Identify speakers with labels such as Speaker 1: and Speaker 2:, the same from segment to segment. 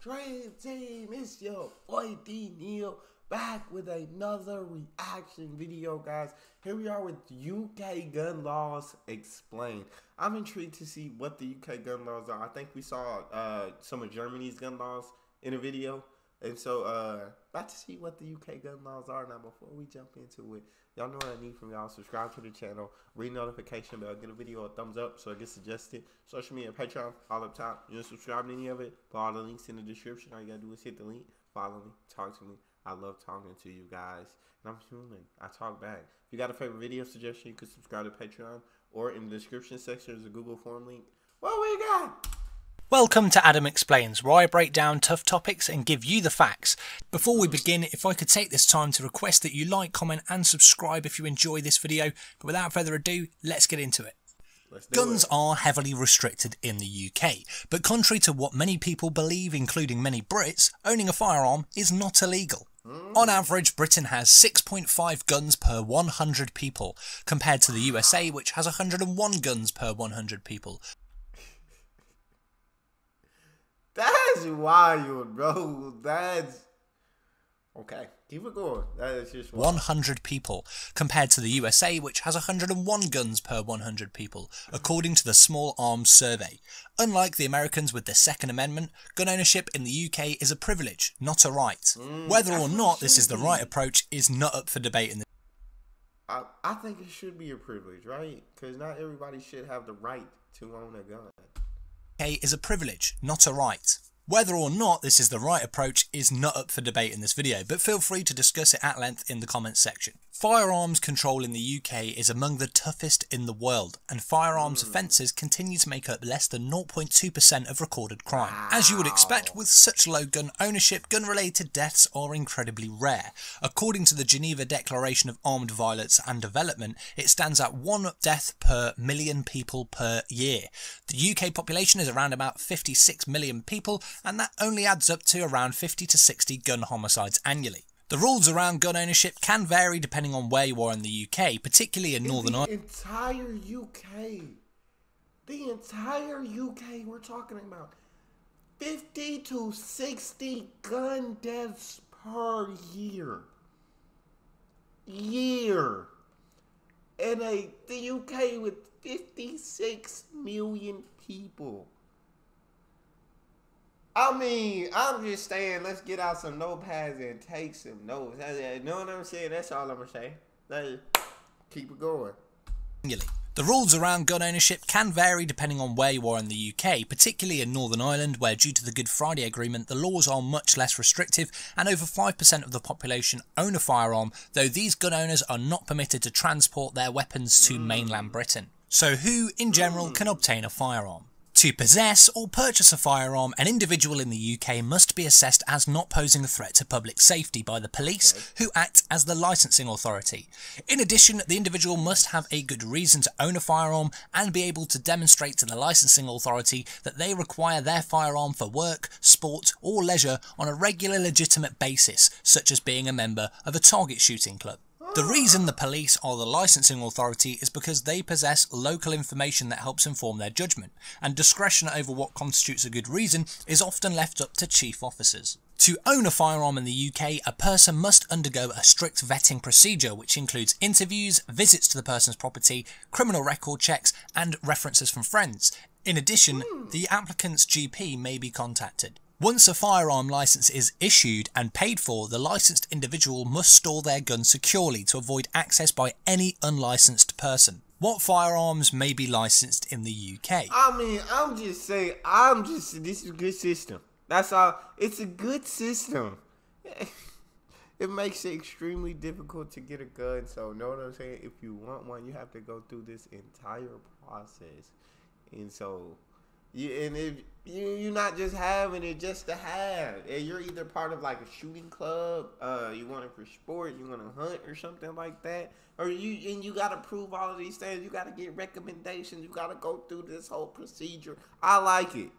Speaker 1: Dream Team? It's your boy D Neal back with another reaction video, guys. Here we are with UK gun laws explained. I'm intrigued to see what the UK gun laws are. I think we saw some of Germany's gun laws in a video. And so, about to see what the UK gun laws are. Now, before we jump into it, y'all know what I need from y'all. Subscribe to the channel, ring notification bell, get a video a thumbs up so it gets suggested. Social media, Patreon, all up top. You don't subscribe to any of it, but all the links in the description. All you gotta do is hit the link, follow me, talk to me. I love talking to you guys. And I'm human. I talk back. If you got a favorite video suggestion, you can subscribe to Patreon, or in the description section there's a Google form link. What we got?
Speaker 2: Welcome to Adam Explains, where I break down tough topics and give you the facts. Before we begin, if I could take this time to request that you like, comment and subscribe if you enjoy this video. But without further ado, let's get into it. Guns are heavily restricted in the UK, but contrary to what many people believe, including many Brits, owning a firearm is not illegal. On average, Britain has 6.5 guns per 100 people, compared to the USA, which has 101 guns per 100 people.
Speaker 1: That's wild, bro. That's okay. Keep it going. That is just wild.
Speaker 2: 100 people, compared to the USA, which has 101 guns per 100 people, according to the Small Arms Survey. Unlike the Americans with the Second Amendment, gun ownership in the UK is a privilege, not a right. Whether or not this is the right approach is not up for debate in the
Speaker 1: I think it should be a privilege, right? Because not everybody should have the right to own a gun.
Speaker 2: Is a privilege, not a right. Whether or not this is the right approach is not up for debate in this video, but feel free to discuss it at length in the comments section. Firearms control in the UK is among the toughest in the world, and firearms offences continue to make up less than 0.2% of recorded crime. As you would expect, with such low gun ownership, gun-related deaths are incredibly rare. According to the Geneva Declaration of Armed Violence and Development, it stands at 1 death per million people per year. The UK population is around about 56 million people, and that only adds up to around 50 to 60 gun homicides annually. The rules around gun ownership can vary depending on where you are in the UK, particularly in Northern Ireland.
Speaker 1: The entire UK, we're talking about 50 to 60 gun deaths per year. In the UK with 56 million people. I mean, I'm just saying, let's get out some notepads and take some notes. You know what I'm saying? That's all I'm going to say. Let's keep it going.
Speaker 2: The rules around gun ownership can vary depending on where you are in the UK, particularly in Northern Ireland, where due to the Good Friday Agreement, the laws are much less restrictive and over 5% of the population own a firearm, though these gun owners are not permitted to transport their weapons to mainland Britain. So who, in general, can obtain a firearm? To possess or purchase a firearm, an individual in the UK must be assessed as not posing a threat to public safety by the police, who act as the licensing authority. In addition, the individual must have a good reason to own a firearm and be able to demonstrate to the licensing authority that they require their firearm for work, sport or leisure on a regular legitimate basis, such as being a member of a target shooting club. The reason the police are the licensing authority is because they possess local information that helps inform their judgment, and discretion over what constitutes a good reason is often left up to chief officers. To own a firearm in the UK, a person must undergo a strict vetting procedure, which includes interviews, visits to the person's property, criminal record checks, and references from friends. In addition, the applicant's GP may be contacted. Once a firearm licence is issued and paid for, the licensed individual must store their gun securely to avoid access by any unlicensed person. What firearms may be licensed in the UK?
Speaker 1: I mean, I'm just saying, this is a good system. That's all. It's a good system. It makes it extremely difficult to get a gun, so know what I'm saying? If you want one, you have to go through this entire process. And so, if you're not just having it just to have. And you're either part of like a shooting club, you want it for sport, you want to hunt or something like that, or you got to prove all of these things. You got to get recommendations. You got to go through this whole procedure. I like it.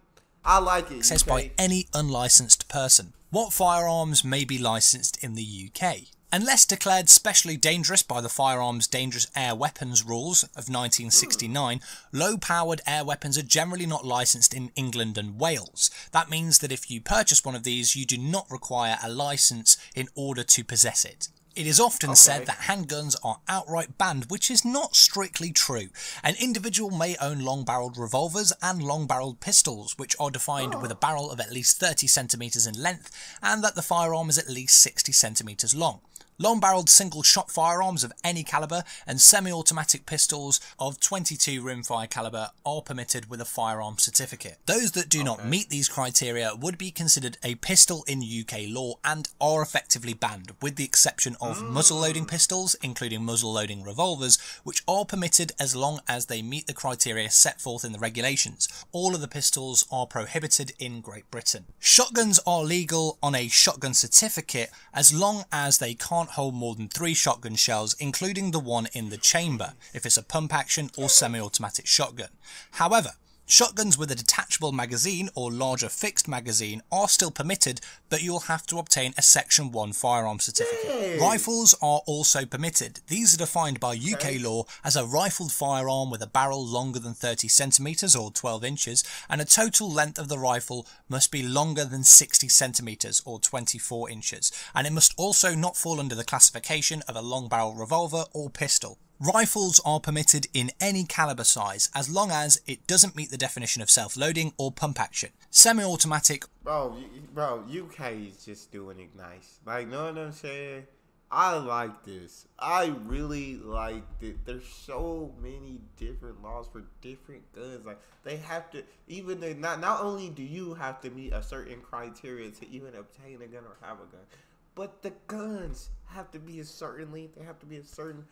Speaker 2: Accessed by any unlicensed person. What firearms may be licensed in the UK? Unless declared specially dangerous by the Firearms Dangerous Air Weapons Rules of 1969, low-powered air weapons are generally not licensed in England and Wales. That means that if you purchase one of these, you do not require a license in order to possess it. It is often said that handguns are outright banned, which is not strictly true. An individual may own long-barreled revolvers and long-barreled pistols, which are defined with a barrel of at least 30 centimeters in length and that the firearm is at least 60 centimeters long. Long-barreled single-shot firearms of any caliber and semi-automatic pistols of .22 rimfire caliber are permitted with a firearm certificate. Those that do not meet these criteria would be considered a pistol in UK law and are effectively banned, with the exception of muzzle-loading pistols, including muzzle-loading revolvers, which are permitted as long as they meet the criteria set forth in the regulations. All of the pistols are prohibited in Great Britain. Shotguns are legal on a shotgun certificate as long as they can't hold more than 3 shotgun shells, including the one in the chamber, if it's a pump action or semi-automatic shotgun. However, shotguns with a detachable magazine or larger fixed magazine are still permitted, but you'll have to obtain a Section 1 firearm certificate. Rifles are also permitted. These are defined by UK law as a rifled firearm with a barrel longer than 30 centimeters or 12 inches, and a total length of the rifle must be longer than 60 centimeters or 24 inches, and it must also not fall under the classification of a long barrel revolver or pistol. Rifles are permitted in any caliber size as long as it doesn't meet the definition of self-loading or pump action. Semi-automatic...
Speaker 1: Bro, UK is just doing it nice. Like, know what I'm saying? I like this. I really liked it. There's so many different laws for different guns. Like, they have to, even they, not only do you have to meet a certain criteria to even obtain a gun or have a gun, but the guns have to be a certain length. They have to be a certain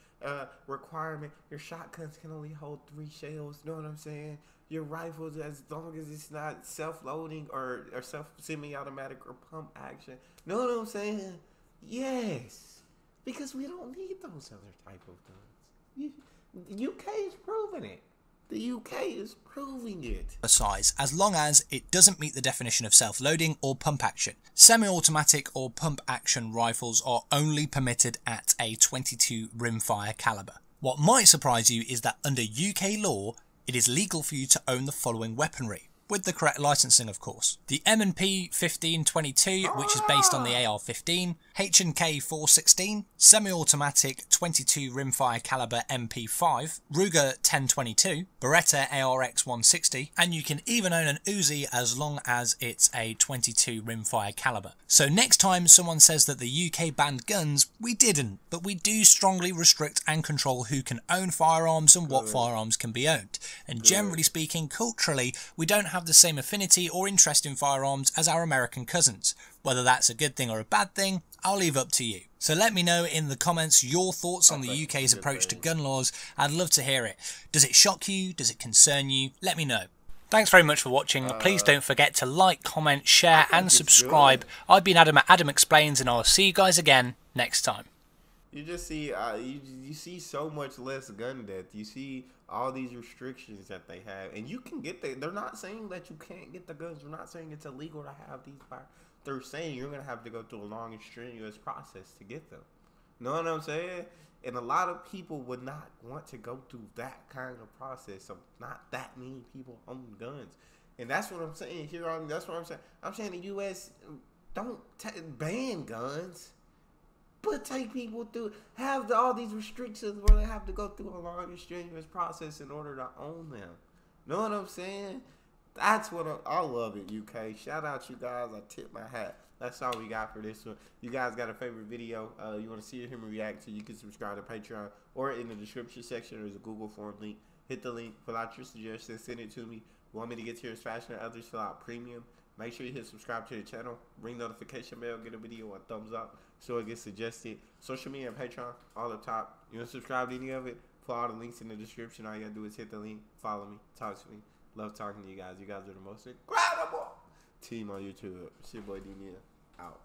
Speaker 1: requirement. Your shotguns can only hold 3 shells. Know what I'm saying? Your rifles, as long as it's not self-loading or semi-automatic or pump action. Know what I'm saying? Yes. Because we don't need those other type of guns. UK is proving it. The UK is proving it.
Speaker 2: Size, as long as it doesn't meet the definition of self-loading or pump action. Semi-automatic or pump action rifles are only permitted at a .22 rimfire caliber. What might surprise you is that under UK law, it is legal for you to own the following weaponry, with the correct licensing of course. The M&P 1522, which is based on the AR-15, H&K 416, semi-automatic .22 rimfire caliber MP5, Ruger 1022, Beretta ARX 160, and you can even own an Uzi as long as it's a .22 rimfire caliber. So next time someone says that the UK banned guns, we didn't, but we do strongly restrict and control who can own firearms and what firearms can be owned. And generally speaking, culturally, we don't have the same affinity or interest in firearms as our American cousins. Whether that's a good thing or a bad thing, I'll leave up to you. So let me know in the comments your thoughts on the UK's approach to gun laws. I'd love to hear it. Does it shock you? Does it concern you? Let me know. Thanks very much for watching. Please don't forget to like, comment, share and subscribe. I've been Adam at Adam Explains, and I'll see you guys again next time.
Speaker 1: You just see, you see so much less gun death. You see all these restrictions that they have, and you can get they're not saying that you can't get the guns. They're not saying it's illegal to have these fire. They're saying you're gonna have to go through a long and strenuous process to get them. Know what I'm saying? And a lot of people would not want to go through that kind of process. So not that many people own guns, and that's what I'm saying here. That's what I'm saying. I'm saying the U.S. don't ban guns. But take people through, have all these restrictions where they have to go through a long and strenuous process in order to own them. Know what I'm saying? That's what I love it, UK. Shout out you guys. I tip my hat. That's all we got for this one. You guys got a favorite video you want to see him react to, you can subscribe to Patreon, or in the description section there's a Google form link. Hit the link, fill out your suggestions, send it to me. You want me to get to yours faster than others, fill out premium. Make sure you hit subscribe to the channel, ring notification bell, get a video a thumbs up so it gets suggested. Social media and Patreon, all up top. You want to subscribe to any of it? Follow all the links in the description. All you got to do is hit the link, follow me, talk to me. Love talking to you guys. You guys are the most incredible team on YouTube. It's your boy Neal, out.